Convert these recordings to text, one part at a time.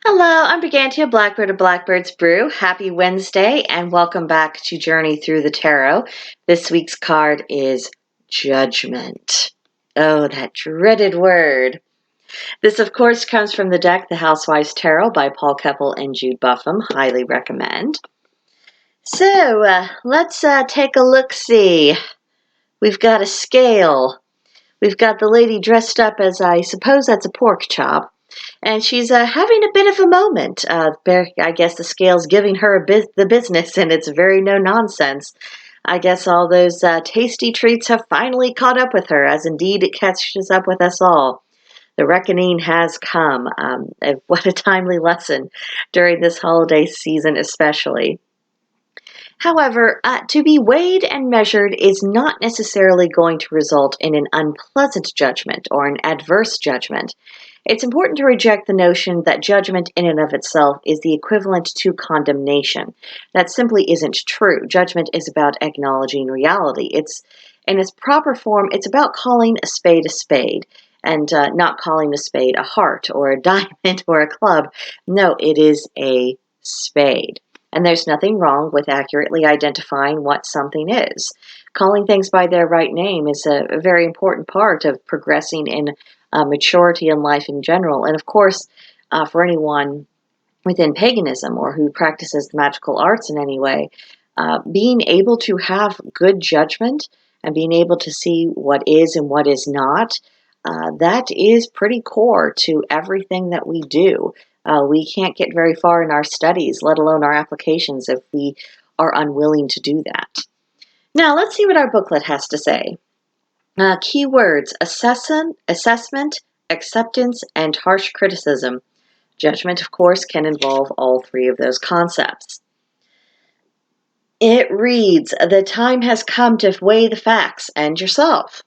Hello, I'm Brigantia, Blackbird of Blackbird's Brew. Happy Wednesday and welcome back to Journey Through the Tarot. This week's card is Judgment. Oh, that dreaded word. This, of course, comes from the deck The Housewives Tarot by Paul Keppel and Jude Buffum. Highly recommend. So, let's take a look-see. We've got a scale. We've got the lady dressed up as, I suppose that's a pork chop. And she's having a bit of a moment. I guess the scale's giving her the business, and it's very no nonsense. I guess all those tasty treats have finally caught up with her, as indeed it catches up with us all. The reckoning has come. What a timely lesson during this holiday season, especially. However, to be weighed and measured is not necessarily going to result in an unpleasant judgment or an adverse judgment. It's important to reject the notion that judgment in and of itself is the equivalent to condemnation. That simply isn't true. Judgment is about acknowledging reality. It's in its proper form, it's about calling a spade and not calling a spade a heart or a diamond or a club. No, it is a spade. And there's nothing wrong with accurately identifying what something is. Calling things by their right name is a very important part of progressing in maturity in life in general. And of course, for anyone within paganism or who practices the magical arts in any way, being able to have good judgment and being able to see what is and what is not, that is pretty core to everything that we do. We can't get very far in our studies, let alone our applications, if we are unwilling to do that. Now, let's see what our booklet has to say. Keywords: assessment, acceptance, and harsh criticism. Judgment, of course, can involve all three of those concepts. It reads, the time has come to weigh the facts and yourself.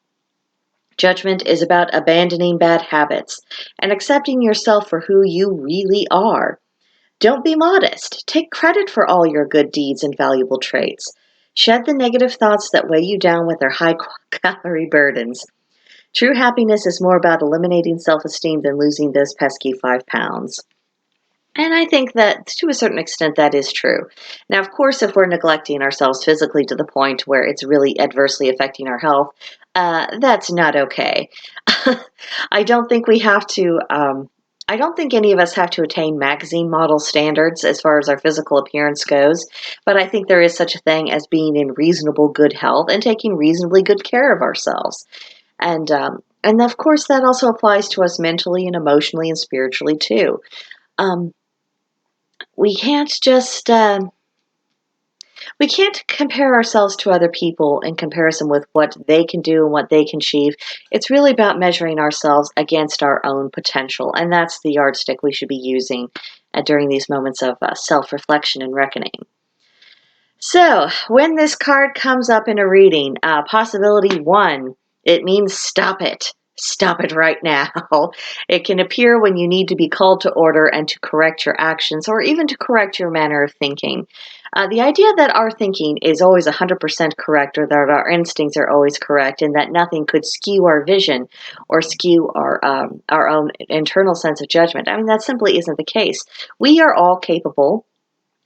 Judgment is about abandoning bad habits and accepting yourself for who you really are. Don't be modest. Take credit for all your good deeds and valuable traits. Shed the negative thoughts that weigh you down with their high-calorie burdens. True happiness is more about eliminating self-esteem than losing those pesky 5 pounds. And I think that, to a certain extent, that is true. Now, of course, if we're neglecting ourselves physically to the point where it's really adversely affecting our health, that's not okay. I don't think we have to. I don't think any of us have to attain magazine model standards as far as our physical appearance goes, but I think there is such a thing as being in reasonable good health and taking reasonably good care of ourselves. And of course, that also applies to us mentally and emotionally and spiritually too. Um, we can't just we can't compare ourselves to other people in comparison with what they can do and what they can achieve. It's really about measuring ourselves against our own potential, and that's the yardstick we should be using during these moments of self-reflection and reckoning. So, when this card comes up in a reading, possibility 1, it means stop it. Stop it right now. It can appear when you need to be called to order and to correct your actions or even to correct your manner of thinking. The idea that our thinking is always 100% correct or that our instincts are always correct and that nothing could skew our vision or skew our own internal sense of judgment, I mean, that simply isn't the case. We are all capable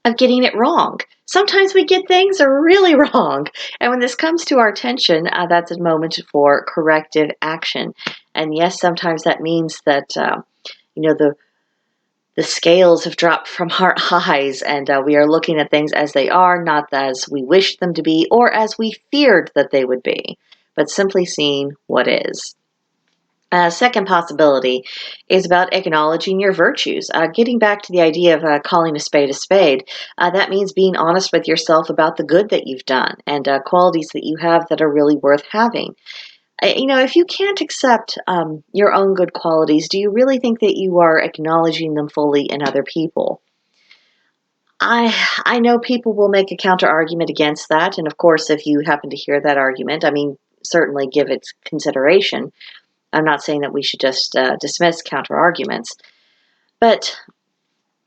of getting it wrong. Sometimes we get things really wrong. And when this comes to our attention, that's a moment for corrective action. And yes, sometimes that means that, the scales have dropped from our eyes and we are looking at things as they are, not as we wished them to be or as we feared that they would be, but simply seeing what is. Second possibility is about acknowledging your virtues. Getting back to the idea of calling a spade, that means being honest with yourself about the good that you've done and qualities that you have that are really worth having. If you can't accept your own good qualities, do you really think that you are acknowledging them fully in other people? I know people will make a counter argument against that, and of course, if you happen to hear that argument, I mean, certainly give it consideration. I'm not saying that we should just dismiss counter arguments, but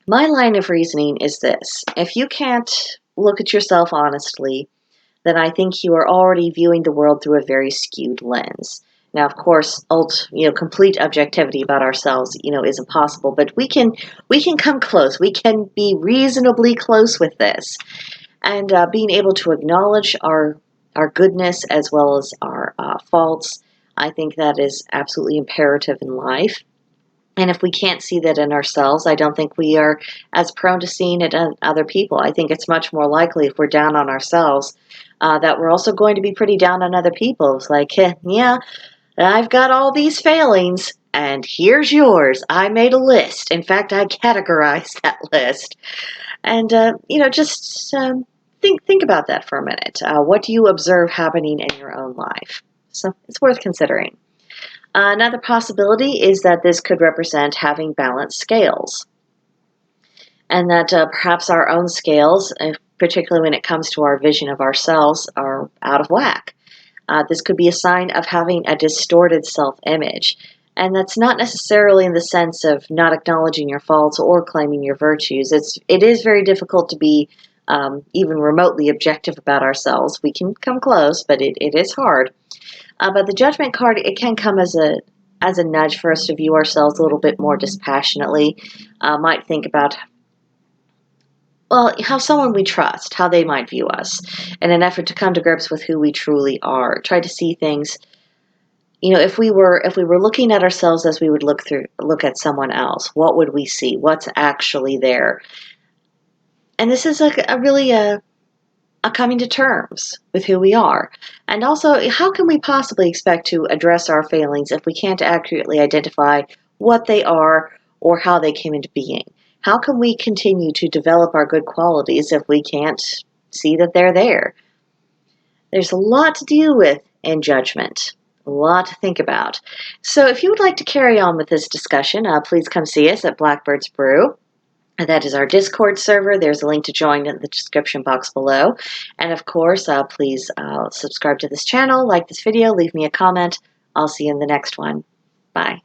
my line of reasoning is this. If you can't look at yourself honestly, then I think you are already viewing the world through a very skewed lens. Now, of course, complete objectivity about ourselves, isn't possible, but we can come close. We can be reasonably close with this, and being able to acknowledge our goodness as well as our faults. I think that is absolutely imperative in life. And if we can't see that in ourselves, I don't think we are as prone to seeing it in other people. I think it's much more likely if we're down on ourselves that we're also going to be pretty down on other people. It's like, yeah, I've got all these failings, and here's yours. I made a list. In fact, I categorized that list. And just think about that for a minute. What do you observe happening in your own life? So it's worth considering. Another possibility is that this could represent having balanced scales, and that perhaps our own scales, particularly when it comes to our vision of ourselves, are out of whack. This could be a sign of having a distorted self-image, and that's not necessarily in the sense of not acknowledging your faults or claiming your virtues. It is very difficult to be even remotely objective about ourselves. We can come close, but it is hard. But the judgment card, it can come as a nudge for us to view ourselves a little bit more dispassionately. Might think about, well, how someone we trust, how they might view us, in an effort to come to grips with who we truly are. Try to see things. If we were looking at ourselves as we would look at someone else, what would we see? What's actually there? And this is a coming to terms with who we are. And also, how can we possibly expect to address our failings if we can't accurately identify what they are or how they came into being? How can we continue to develop our good qualities if we can't see that they're there? There's a lot to deal with in judgment, a lot to think about. So if you would like to carry on with this discussion, please come see us at Blackbird's Brew. That is our Discord server. There's a link to join in the description box below. And of course, please subscribe to this channel, like this video, leave me a comment. I'll see you in the next one. Bye.